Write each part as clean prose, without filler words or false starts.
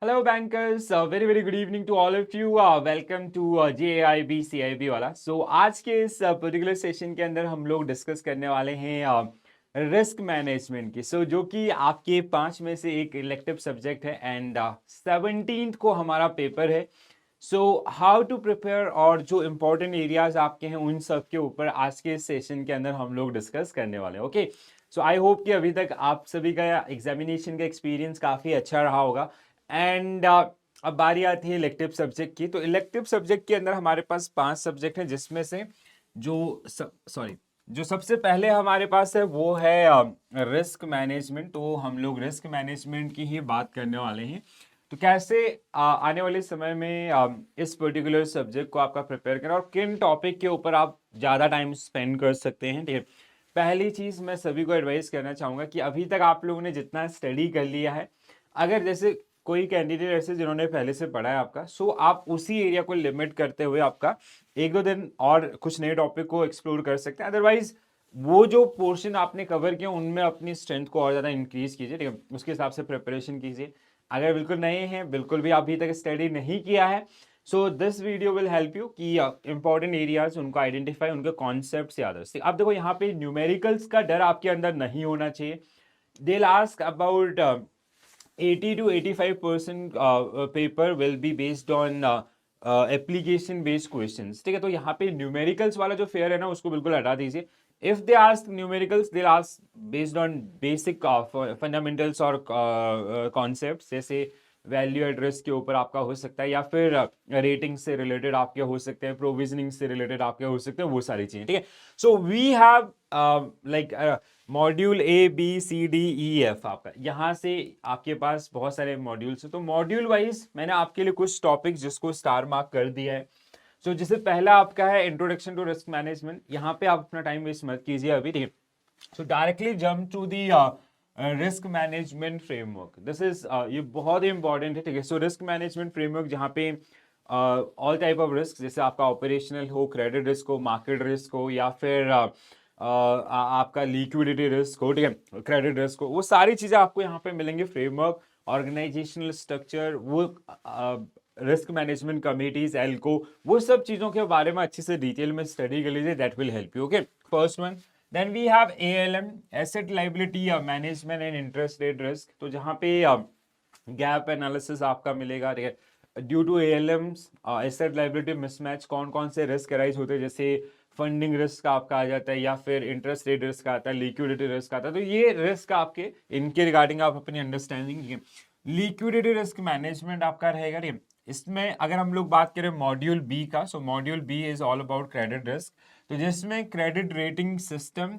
Hello bankers, very good evening to all of you. Welcome to JAIB CIB वाला. So आज के इस particular session के अंदर हम लोग डिस्कस करने वाले हैं रिस्क मैनेजमेंट की. सो जो कि आपके 5 में से एक इलेक्टिव सब्जेक्ट है एंड 17th को हमारा पेपर है. सो हाउ टू प्रिपेयर और जो इम्पोर्टेंट एरियाज आपके हैं उन सब के ऊपर आज के सेशन के अंदर हम लोग डिस्कस करने वाले हैं. ओके, सो आई होप कि अभी तक आप सभी का एग्जामिनेशन का एक्सपीरियंस काफ़ी अच्छा रहा होगा. एंड अब बारी आती है इलेक्टिव सब्जेक्ट की. तो इलेक्टिव सब्जेक्ट के अंदर हमारे पास 5 सब्जेक्ट हैं, जिसमें से जो सबसे पहले हमारे पास है वो है रिस्क मैनेजमेंट. तो हम लोग रिस्क मैनेजमेंट की ही बात करने वाले हैं. तो कैसे आने वाले समय में इस पर्टिकुलर सब्जेक्ट को आपका प्रिपेयर करें और किन टॉपिक के ऊपर आप ज़्यादा टाइम स्पेंड कर सकते हैं. ठीक है, पहली चीज़ मैं सभी को एडवाइस करना चाहूँगा कि अभी तक आप लोगों ने जितना स्टडी कर लिया है, अगर जैसे कोई कैंडिडेट ऐसे जिन्होंने पहले से पढ़ा है आपका, सो आप उसी एरिया को लिमिट करते हुए आपका 1-2 दिन और कुछ नए टॉपिक को एक्सप्लोर कर सकते हैं. अदरवाइज वो जो पोर्शन आपने कवर किया उनमें अपनी स्ट्रेंथ को और ज़्यादा इंक्रीज कीजिए. ठीक है, उसके हिसाब से प्रिपरेशन कीजिए. अगर बिल्कुल नए हैं, बिल्कुल भी अभी तक स्टडी नहीं किया है, so this video will help you कि इंपॉर्टेंट एरियाज उनको आइडेंटिफाई, उनके कॉन्सेप्ट याद रखिए. अब देखो यहाँ पे न्यूमेरिकल्स का डर आपके अंदर नहीं होना चाहिए. They will ask about 80 to 85% paper will be based on application based questions. ठीक है, तो यहाँ पे न्यूमेरिकल्स वाला जो फेयर है ना उसको बिल्कुल हटा दीजिए. If they ask numericals, they ask based on basic fundamentals और कॉन्सेप्ट्स, जैसे वैल्यू एड्रेस के ऊपर आपका हो सकता है, या फिर रेटिंग से रिलेटेड आपके हो सकते हैं, प्रोविजनिंग से रिलेटेड आपके हो सकते हैं, वो सारी चीजें. ठीक है, so we have like module A B C D E F. आपका यहाँ से आपके पास बहुत सारे मॉड्यूल्स हैं. तो मॉड्यूल वाइज मैंने आपके लिए कुछ टॉपिक्स जिसको स्टार मार्क कर दिया है. सो जैसे पहला आपका है इंट्रोडक्शन टू रिस्क मैनेजमेंट. यहाँ पे आप अपना टाइम वेस्ट मत कीजिए अभी. ठीक है, so directly jump to the risk management framework. This is ये बहुत ही इंपॉर्टेंट है. ठीक है, सो रिस्क मैनेजमेंट फ्रेमवर्क जहाँ पे ऑल टाइप ऑफ रिस्क, जैसे आपका ऑपरेशनल हो, क्रेडिट रिस्क हो, मार्केट रिस्क हो, या फिर आपका लिक्विडिटी रिस्क हो, ठीक है, क्रेडिट रिस्क हो, वो सारी चीज़ें आपको यहाँ पे मिलेंगे. फ्रेमवर्क, ऑर्गेनाइजेशनल स्ट्रक्चर, वो रिस्क मैनेजमेंट कमिटीज, एल्को, वो सब चीज़ों के बारे में अच्छे से डिटेल में स्टडी कर लीजिए. That will help you. Okay, first one. Then we have ALM, asset liability management and interest rate risk. तो जहाँ पे गैप एनालिसिस आपका मिलेगा. ठीक है, due to ALMs asset liability mismatch कौन कौन से रिस्क अराइज होते हैं, जैसे फंडिंग रिस्क आपका आ जाता है, या फिर इंटरेस्ट रेट रिस्क आता है, लिक्विडिटी रिस्क आता है. तो ये रिस्क आपके इनके रिगार्डिंग आप अपनी अंडरस्टैंडिंग. लिक्विडिटी रिस्क मैनेजमेंट आपका रहेगा. ठीक है, इसमें अगर हम लोग बात करें मॉड्यूल बी का, so module B is all about credit risk. तो जिसमें क्रेडिट रेटिंग सिस्टम,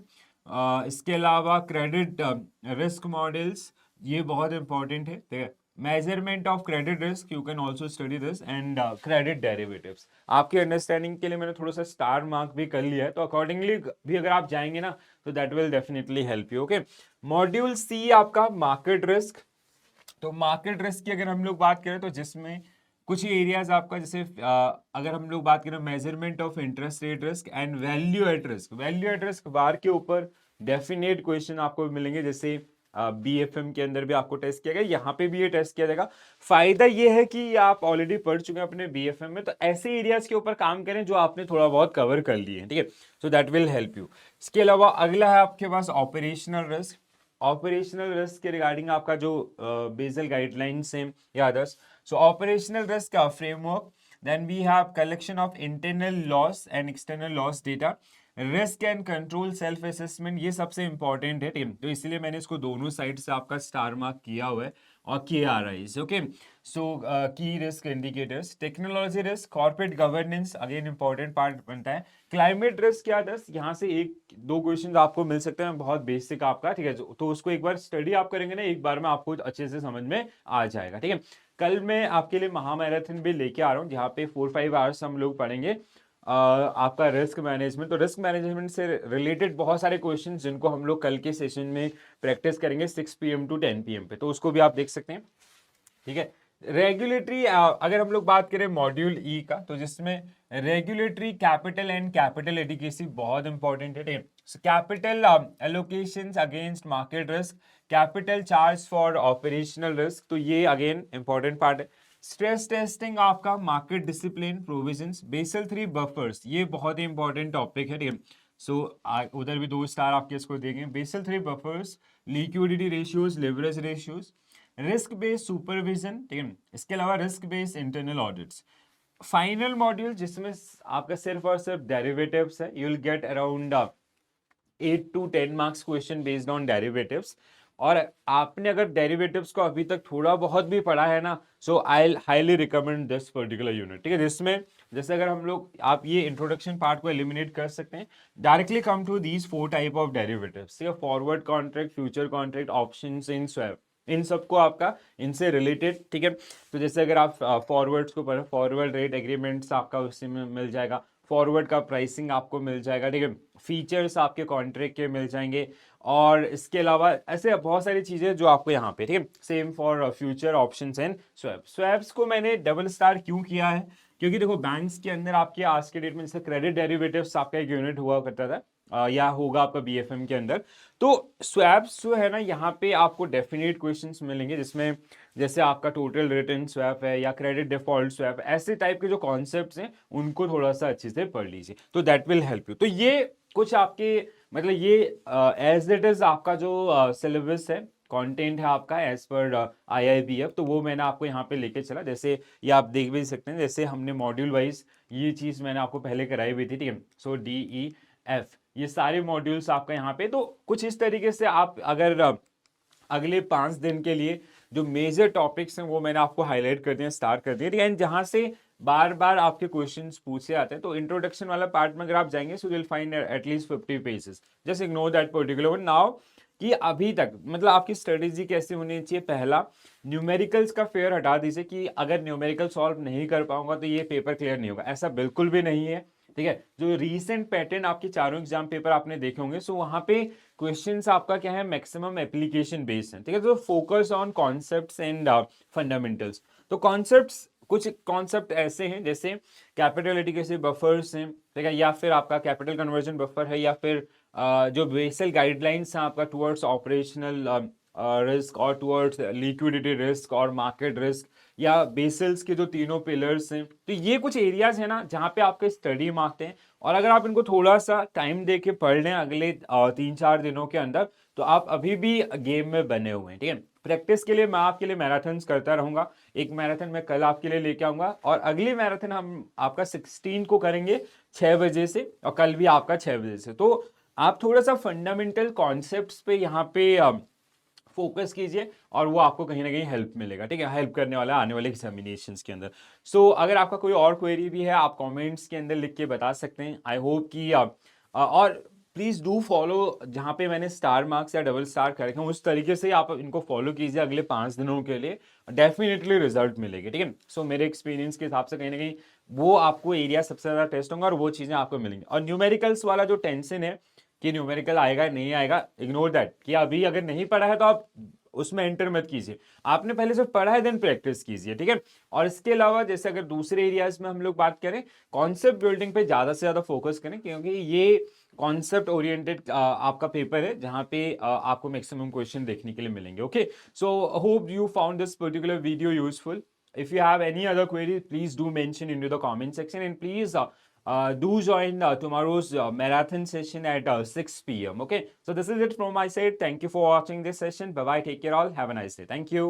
इसके अलावा क्रेडिट रिस्क मॉडल्स, ये बहुत इंपॉर्टेंट है. ठीक है, measurement of credit risk, you can also study this, and credit derivatives. आपकी अंडरस्टैंडिंग के लिए मैंने थोड़ा सा स्टार मार्क भी कर लिया है, तो अकॉर्डिंगली भी अगर आप जाएंगे ना तो that will definitely help you. Okay, module C आपका मार्केट रिस्क. तो मार्केट रिस्क की अगर हम लोग बात करें तो जिसमें कुछ ही एरियाज आपका, जैसे अगर हम लोग बात करें measurement of interest rate risk and value at risk. Value at risk बार के ऊपर डेफिनेट क्वेश्चन आपको मिलेंगे, जैसे BFM के अंदर भी आपको टेस्ट किया गया, यहाँ पे भी ये टेस्ट किया जाएगा. फायदा ये है कि आप ऑलरेडी पढ़ चुके हैं अपने BFM में, तो ऐसे एरियाज के ऊपर काम करें जो आपने थोड़ा बहुत कवर कर लिए हैं. ठीक है, so that will help you. इसके अलावा अगला है आपके पास ऑपरेशनल रिस्क. ऑपरेशनल रिस्क के रिगार्डिंग आपका जो बेसल गाइडलाइंस हैं या अदर्स. सो ऑपरेशनल रिस्क का framework. Then we have collection of internal loss and external loss data, risk and control, self assessment, ये सबसे इंपॉर्टेंट है. टीम, तो इसलिए मैंने इसको दोनों साइड से आपका स्टार मार्क किया हुआ है और KRIs. ओके, सो की risk indicators. Technology risk, corporate governance, again important part बनता है. क्लाइमेट रिस्क क्या दस, यहाँ से 1-2 क्वेश्चन आपको मिल सकते हैं, बहुत बेसिक आपका. ठीक है, तो उसको एक बार स्टडी आप करेंगे ना, एक बार में आपको अच्छे से समझ में आ जाएगा. ठीक है, कल मैं आपके लिए महामैराथन भी लेके आ रहा हूँ, जहाँ पे 4-5 आवर्स हम लोग पढ़ेंगे आपका रिस्क मैनेजमेंट. तो रिस्क मैनेजमेंट से रिलेटेड बहुत सारे क्वेश्चन जिनको हम लोग कल के सेशन में प्रैक्टिस करेंगे 6 PM to 10 PM पे, तो उसको भी आप देख सकते हैं. ठीक है, रेगुलेटरी अगर हम लोग बात करें मॉड्यूल ई का, तो जिसमें regulatory capital and capital adequacy बहुत इंपॉर्टेंट है. So capital allocations against market risk, capital charge for operational risk, तो ये अगेन इंपॉर्टेंट पार्ट है. स्ट्रेस टेस्टिंग आपका, market discipline, provisions, Basel 3 buffers, ये बहुत ही इंपॉर्टेंट टॉपिक है, ठीक है. सो उधर भी 2 स्टार आपके इसको देंगे. Basel 3 buffers, liquidity ratios, leverage ratios, risk based supervision, ठीक है. इसके अलावा risk based internal audits. Final module जिसमें आपका सिर्फ और सिर्फ डेरिवेटिव्स है. You will get around 8 to 10 marks question based on derivatives. और आपने अगर डेरिवेटिव्स को अभी तक थोड़ा बहुत भी पढ़ा है ना, so I highly recommend this particular unit, ठीक है. जिसमें जैसे अगर हम लोग आप ये इंट्रोडक्शन पार्ट को एलिमिनेट कर सकते हैं, directly come to these 4 type of derivatives, ठीक है. Forward contract, future contract, options in swap, इन सबको आपका इनसे रिलेटेड, ठीक है. तो जैसे अगर आप फॉरवर्ड्स को पढ़ें, फॉरवर्ड रेट एग्रीमेंट्स आपका उसी में मिल जाएगा, फॉरवर्ड का प्राइसिंग आपको मिल जाएगा, ठीक है. फीचर्स आपके कॉन्ट्रैक्ट के मिल जाएंगे, और इसके अलावा ऐसे बहुत सारी चीजें जो आपको यहाँ पे, ठीक है. Same for future options and swap. Swaps को मैंने डबल स्टार क्यों किया है, क्योंकि देखो बैंक्स के अंदर आपके आज के डेट में जैसे क्रेडिट डेरिवेटिव्स आपका एक यूनिट हुआ करता था, या होगा आपका बीएफएम के अंदर. तो स्वैप्स जो है ना, यहाँ पे आपको डेफिनेट क्वेश्चंस मिलेंगे, जिसमें जैसे आपका टोटल रिटर्न स्वैप है या क्रेडिट डिफॉल्ट स्वैप, ऐसे टाइप के जो कॉन्सेप्ट्स हैं उनको थोड़ा सा अच्छे से पढ़ लीजिए, तो दैट विल हेल्प यू. तो ये कुछ आपके मतलब ये एज इट इज आपका जो सिलेबस है, कंटेंट है आपका एज पर IIBF, तो वो मैंने आपको यहाँ पे लेके चला. जैसे ये आप देख भी सकते हैं, जैसे हमने मॉड्यूल वाइज ये चीज मैंने आपको पहले कराई हुई थी, ठीक है. सो DEF ये सारे मॉड्यूल्स आपका यहाँ पे, तो कुछ इस तरीके से आप अगर अगले 5 दिन के लिए जो मेजर टॉपिक्स हैं वो मैंने आपको हाईलाइट कर दिए, स्टार्ट कर दिए, एंड जहां से बार बार आपके क्वेश्चंस पूछे आते हैं. तो इंट्रोडक्शन वाला पार्ट में अगर आप जाएंगे, so will find at least 50 pages. Just ignore that particular one now. कि अभी तक मतलब आपकी स्ट्रेटेजी कैसे होनी चाहिए. पहला, न्यूमेरिकल्स का फेयर हटा दीजिए, कि अगर न्यूमेरिकल सॉल्व नहीं कर पाऊंगा तो ये पेपर क्लियर नहीं होगा, ऐसा बिल्कुल भी नहीं है, ठीक है. जो रीसेंट पैटर्न आपके चारों एग्जाम पेपर आपने देखे होंगे, सो वहां पे क्वेश्चंस आपका क्या है, मैक्सिमम एप्लीकेशन बेस्ड है, ठीक है. तो focus on concepts and fundamentals. तो कॉन्सेप्ट्स, कुछ कॉन्सेप्ट ऐसे हैं जैसे कैपिटल एडिक्वेसी बफर्स हैं, ठीक है, या फिर आपका कैपिटल कन्वर्जन बफर है, या फिर जो बेसल गाइडलाइंस हैं आपका टुवर्ड्स ऑपरेशनल रिस्क और टुवर्ड्स लिक्विडिटी रिस्क और मार्केट रिस्क, या बेसल्स के जो तीनों पिलर्स हैं. तो ये कुछ एरियाज है ना जहाँ पे आपके स्टडी मांगते हैं, और अगर आप इनको थोड़ा सा टाइम दे के पढ़ लें अगले 3-4 दिनों के अंदर, तो आप अभी भी गेम में बने हुए हैं, ठीक है. प्रैक्टिस के लिए मैं आपके लिए मैराथन्स करता रहूंगा. एक मैराथन मैं कल आपके लिए लेके आऊंगा, और अगली मैराथन हम आपका 16 को करेंगे 6 बजे से, और कल भी आपका 6 बजे से. तो आप थोड़ा सा फंडामेंटल कॉन्सेप्ट्स पे यहाँ पे फोकस कीजिए, और वो आपको कहीं ना कहीं हेल्प मिलेगा, ठीक है. हेल्प करने वाला है आने वाले एग्जामिनेशंस के अंदर. सो अगर आपका कोई और क्वेरी भी है, आप कमेंट्स के अंदर लिख के बता सकते हैं. आई होप कि और प्लीज डू फॉलो, जहाँ पे मैंने स्टार मार्क्स या डबल स्टार कर रखे हैं उस तरीके से आप इनको फॉलो कीजिए अगले 5 दिनों के लिए, डेफिनेटली रिजल्ट मिलेगी, ठीक है. सो मेरे एक्सपीरियंस के हिसाब से कहीं ना कहीं वो आपको एरिया सबसे ज्यादा टेस्ट होंगे, और वो चीजें आपको मिलेंगी. और न्यूमेरिकल्स वाला जो टेंशन है कि न्यूमेरिकल आएगा नहीं आएगा, इग्नोर दैट. कि अभी अगर नहीं पढ़ा है तो आप उसमें एंटर मत कीजिए, आपने पहले से पढ़ा है देन प्रैक्टिस कीजिए, ठीक है. और इसके अलावा जैसे अगर दूसरे एरियाज में हम लोग बात करें, कॉन्सेप्ट बिल्डिंग पे ज्यादा से ज्यादा फोकस करें, क्योंकि ये कॉन्सेप्ट ओरिएंटेड आपका पेपर है जहां पे आपको मैक्सिमम क्वेश्चन देखने के लिए मिलेंगे. Okay, so hope you found this particular video useful. If you have any other query, please do mention into the comment section, and please do join tomorrow's marathon session at 6 p.m. Okay, so this is it from my side. Thank you for watching this session. Bye bye. Take care all. Have a nice day. Thank you.